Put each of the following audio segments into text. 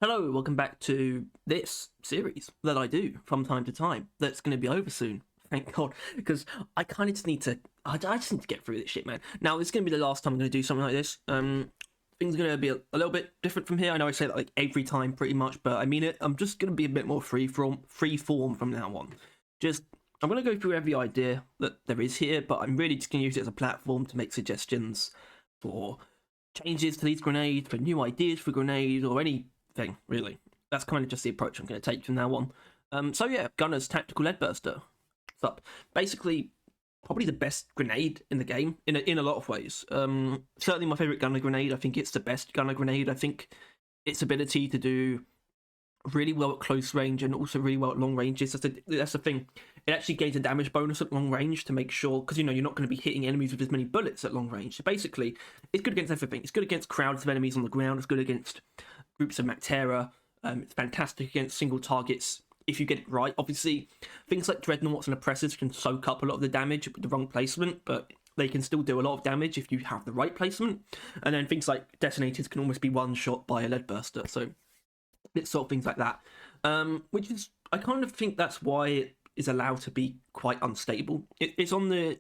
Hello, welcome back to this series that I do from time to time. That's going to be over soon, thank God, because I kind of just need to. I just need to get through this shit, man. Now, this is going to be the last time I'm going to do something like this. Things are going to be a little bit different from here. I know I say that like every time, pretty much, but I mean it. I'm just going to be a bit more free form from now on. Just I'm going to go through every idea that there is here, but I'm really just going to use it as a platform to make suggestions for changes to these grenades, for new ideas for grenades, or anything really. That's kind of just the approach I'm going to take from now on. So yeah, Gunner's Tactical Lead Burster. So basically, probably the best grenade in the game in a lot of ways. Certainly my favorite Gunner grenade. I think it's the best Gunner grenade. I think its ability to do really well at close range and also really well at long ranges. That's the thing. It actually gains a damage bonus at long range to make sure, because you're not going to be hitting enemies with as many bullets at long range. So basically, it's good against everything. It's good against crowds of enemies on the ground. It's good against groups of Mactera. It's fantastic against single targets if you get it right. Obviously, things like Dreadnoughts and Oppressors can soak up a lot of the damage with the wrong placement, but they can still do a lot of damage if you have the right placement. And then things like Detonators can almost be one shot by a lead burster. So it's sort of things like that, which is, I kind of think that's why it is allowed to be quite unstable. It's on the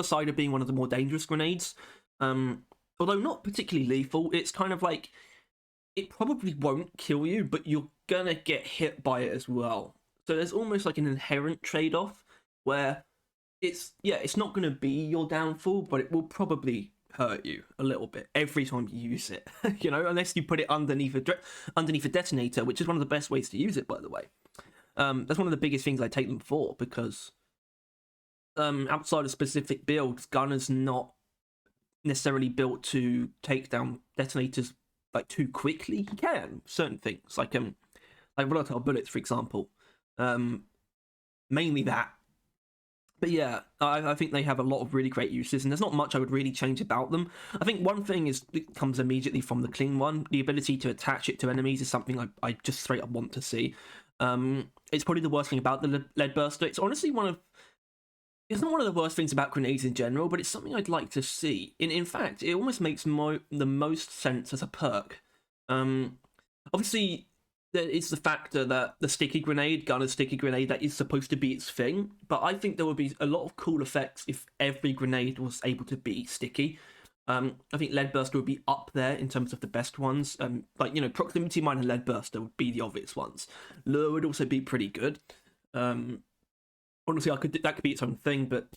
side of being one of the more dangerous grenades, although not particularly lethal. It's kind of like, it probably won't kill you, but you're gonna get hit by it as well. So there's almost like an inherent trade-off where it's not gonna be your downfall, but it will probably hurt you a little bit every time you use it. Unless you put it underneath a detonator, which is one of the best ways to use it, by the way. That's one of the biggest things I take them for, because outside of specific builds, Gunner's not necessarily built to take down detonators like too quickly. He can certain things like volatile bullets, for example. Mainly that. But yeah, I think they have a lot of really great uses, and there's not much I would really change about them. I think one thing it comes immediately from the clean one. The ability to attach it to enemies is something I just straight up want to see. It's probably the worst thing about the lead burster. It's honestly it's not one of the worst things about grenades in general, but it's something I'd like to see. In fact, it almost makes the most sense as a perk. Obviously, it's the factor that the sticky grenade, Gunner's sticky grenade, that is supposed to be its thing. But I think there would be a lot of cool effects if every grenade was able to be sticky. I think Lead Burster would be up there in terms of the best ones. Proximity Mine and Lead Burster would be the obvious ones. Lure would also be pretty good. Honestly, that could be its own thing, but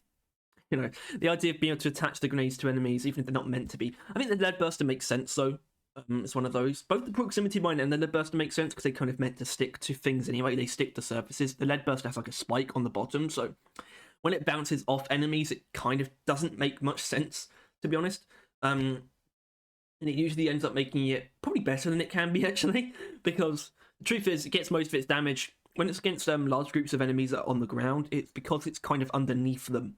the idea of being able to attach the grenades to enemies, even if they're not meant to be. I think the Lead Burster makes sense, though. It's one of those. Both the Proximity Mine and the Lead Burster make sense because they kind of meant to stick to things anyway. They stick to surfaces. The Lead Burster has like a spike on the bottom, so when it bounces off enemies, it kind of doesn't make much sense, to be honest. And it usually ends up making it probably better than it can be, actually, because the truth is, it gets most of its damage when it's against large groups of enemies that are on the ground. It's because it's kind of underneath them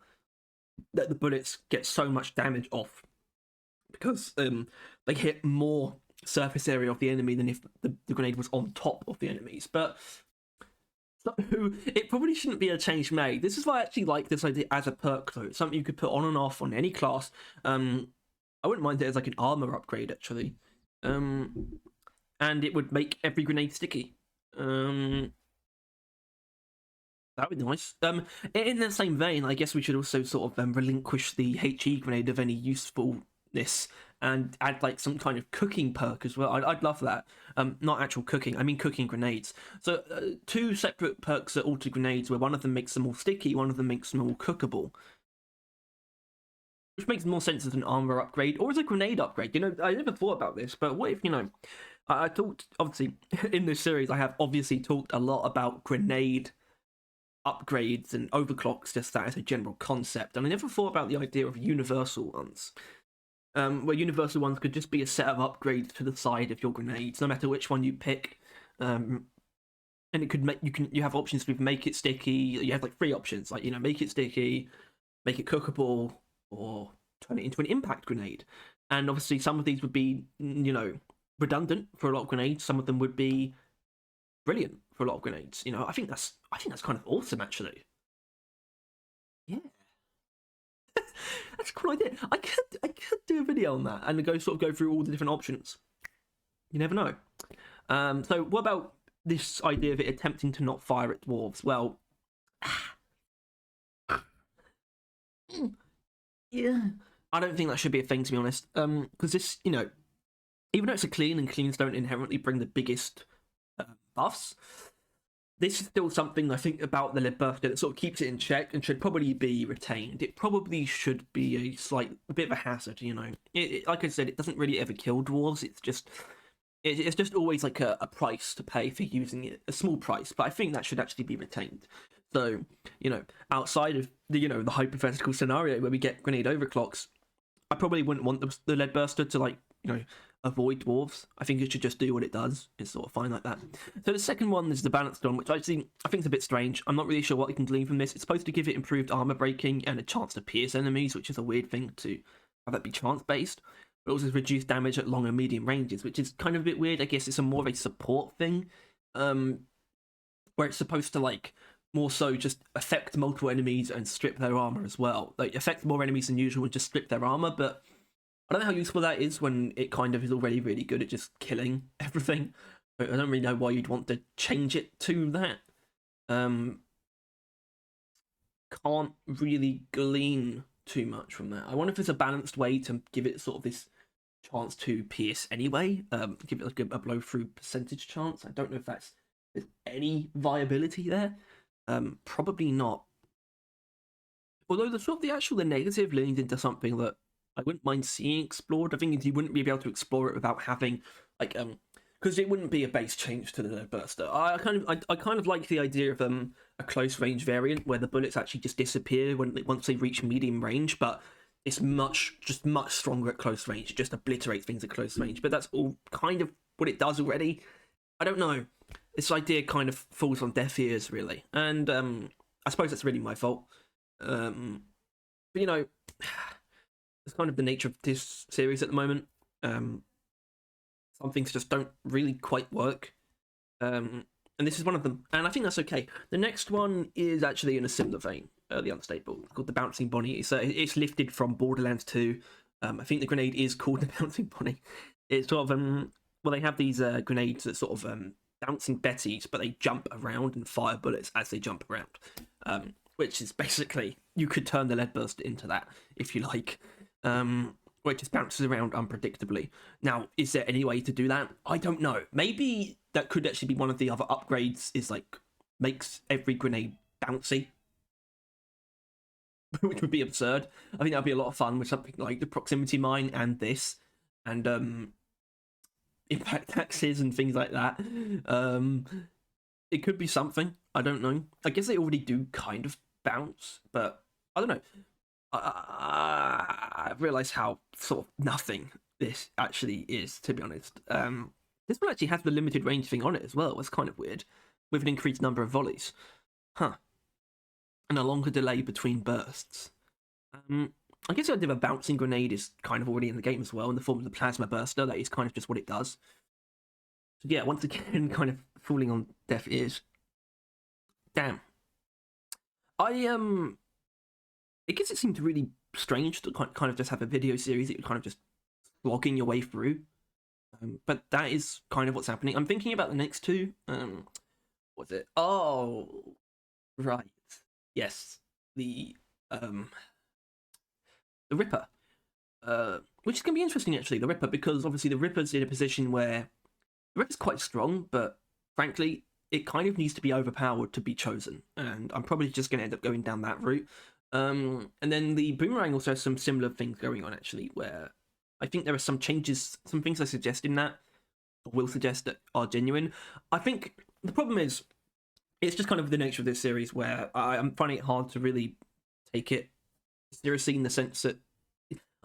that the bullets get so much damage off, because they hit more surface area of the enemy than if the grenade was on top of the enemies. But so it probably shouldn't be a change made. This is why I actually like this idea as a perk, though. It's something you could put on and off on any class. I wouldn't mind it as like an armor upgrade, actually. And it would make every grenade sticky. That would be nice. In the same vein, I guess we should also sort of relinquish the HE grenade of any usefulness and add like some kind of cooking perk as well. I'd love that. Not actual cooking, I mean cooking grenades. So two separate perks are altered grenades, where one of them makes them more sticky, one of them makes them more cookable. Which makes more sense as an armor upgrade or as a grenade upgrade. I never thought about this, but what if, I talked, obviously, in this series, I have obviously talked a lot about grenade upgrades and overclocks, just that as a general concept, and I never thought about the idea of universal ones, where universal ones could just be a set of upgrades to the side of your grenades, no matter which one you pick, and it could make you have options with make it sticky. You have like three options, like make it sticky, make it cookable, or turn it into an impact grenade. And obviously, some of these would be redundant for a lot of grenades. Some of them would be brilliant for a lot of grenades. I think that's kind of awesome, actually. Yeah, that's a cool idea. I could do a video on that and go through all the different options. You never know. So what about this idea of it attempting to not fire at dwarves? Well, yeah, I don't think that should be a thing, to be honest. Because this, even though it's a clean and cleans don't inherently bring the biggest buffs, this is still something I think about the lead burster that sort of keeps it in check and should probably be retained. It probably should be a bit of a hazard, like I said, it doesn't really ever kill dwarves. It's just always like a price to pay for using it, a small price. But I think that should actually be retained. So, outside of the hypothetical scenario where we get grenade overclocks, I probably wouldn't want the lead burster to avoid dwarves. I think it should just do what it does. It's sort of fine like that. So the second one is the balanced one, which I think is a bit strange. I'm not really sure what you can glean from this. It's supposed to give it improved armor breaking and a chance to pierce enemies, which is a weird thing to have that be chance based. But also reduce damage at long and medium ranges, which is kind of a bit weird. I guess it's more of a support thing, where it's supposed to more so just affect multiple enemies and strip their armor as well. Affect more enemies than usual and just strip their armor, but I don't know how useful that is when it kind of is already really good at just killing everything. I don't really know why you'd want to change it to that. Can't really glean too much from that. I wonder if there's a balanced way to give it sort of this chance to pierce anyway. Give it a blow through percentage chance. I don't know if there's any viability there. Probably not. Although the negative leans into something that I wouldn't mind seeing explored. I think you wouldn't be able to explore it without having because it wouldn't be a base change to the lead burster. I kind of like the idea of a close range variant where the bullets actually just disappear once they reach medium range, but it's much stronger at close range. It just obliterates things at close range. But that's all kind of what it does already. I don't know. This idea kind of falls on deaf ears, really, and I suppose that's really my fault. But it's kind of the nature of this series at the moment. Some things just don't really quite work. And this is one of them. And I think that's okay. The next one is actually in a similar vein, the Unstable, called the Bouncing Bonnie. It's lifted from Borderlands 2. I think the grenade is called the Bouncing Bonnie. It's sort of, they have these grenades that sort of bouncing betties, but they jump around and fire bullets as they jump around. Which is basically, you could turn the lead burst into that, if you like. Where it just bounces around unpredictably. Now, is there any way to do that? I don't know. Maybe that could actually be one of the other upgrades, is makes every grenade bouncy. Which would be absurd. I think that'd be a lot of fun with something like the proximity mine and this. And impact taxes and things like that. It could be something. I don't know. I guess they already do kind of bounce, but I don't know. I realise how sort of nothing this actually is, to be honest. This one actually has the limited range thing on it as well. It's kind of weird, with an increased number of volleys. Huh. And a longer delay between bursts. I guess the idea of a bouncing grenade is kind of already in the game as well, in the form of the plasma burster. That is kind of just what it does. So yeah, once again, kind of falling on deaf ears. Damn. I guess it seemed really strange to kind of just have a video series that you're kind of just slogging your way through. But that is kind of what's happening. I'm thinking about the next two. What's it? Oh, right. Yes. The Ripper. Which is going to be interesting, actually, the Ripper, because obviously the Ripper's in a position where the Ripper's quite strong, but frankly, it kind of needs to be overpowered to be chosen. And I'm probably just going to end up going down that route. And then the Boomerang also has some similar things going on, actually, where I think there are some changes, some things I suggest in that, or will suggest, that are genuine. I think the problem is, it's just kind of the nature of this series where I'm finding it hard to really take it seriously, in the sense that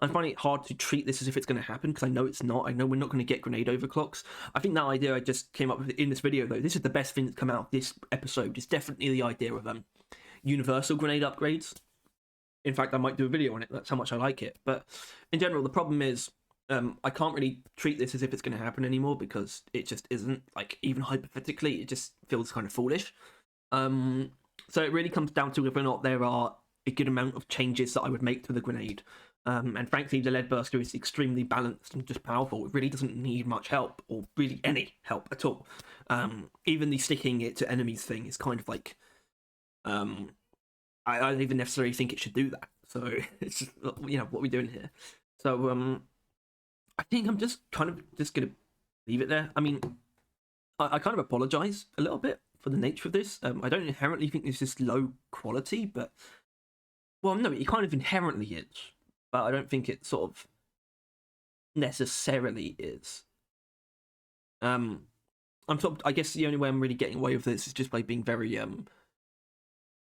I'm finding it hard to treat this as if it's going to happen, because I know it's not. I know we're not going to get grenade overclocks. I think that idea I just came up with in this video, though, this is the best thing that's come out of this episode. It's definitely the idea of universal grenade upgrades. In fact, I might do a video on it. That's how much I like it. But in general, the problem is I can't really treat this as if it's going to happen anymore, because it just isn't. Even hypothetically, it just feels kind of foolish. So it really comes down to whether or not there are a good amount of changes that I would make to the grenade. And frankly, the lead burster is extremely balanced and just powerful. It really doesn't need much help, or really any help at all. Even the sticking it to enemies thing is kind of like, I don't even necessarily think it should do that. So it's just, what we're doing here. So I think I'm just kind of just gonna leave it there. I mean, I kind of apologize a little bit for the nature of this. I don't inherently think this is low quality, but well, no, it kind of inherently is, but I don't think it sort of necessarily is. I guess the only way I'm really getting away with this is just by being very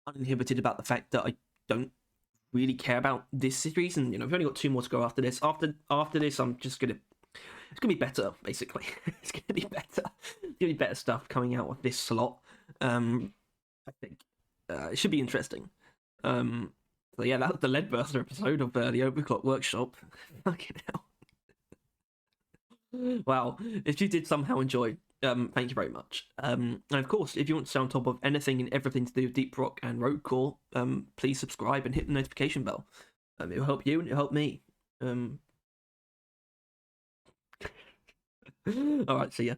uninhibited about the fact that I don't really care about this series, and we've only got 2 more to go after this. After this, I'm just gonna it's gonna be better, basically. It's gonna be better. It's gonna be better stuff coming out of this slot. I think it should be interesting. So yeah, that was the Leadburster episode of the Overclock Workshop. Fucking hell. Wow, if you did somehow enjoy, thank you very much. And of course, if you want to stay on top of anything and everything to do with Deep Rock and Roadcore, please subscribe and hit the notification bell. It'll help you and it'll help me. All right, see ya.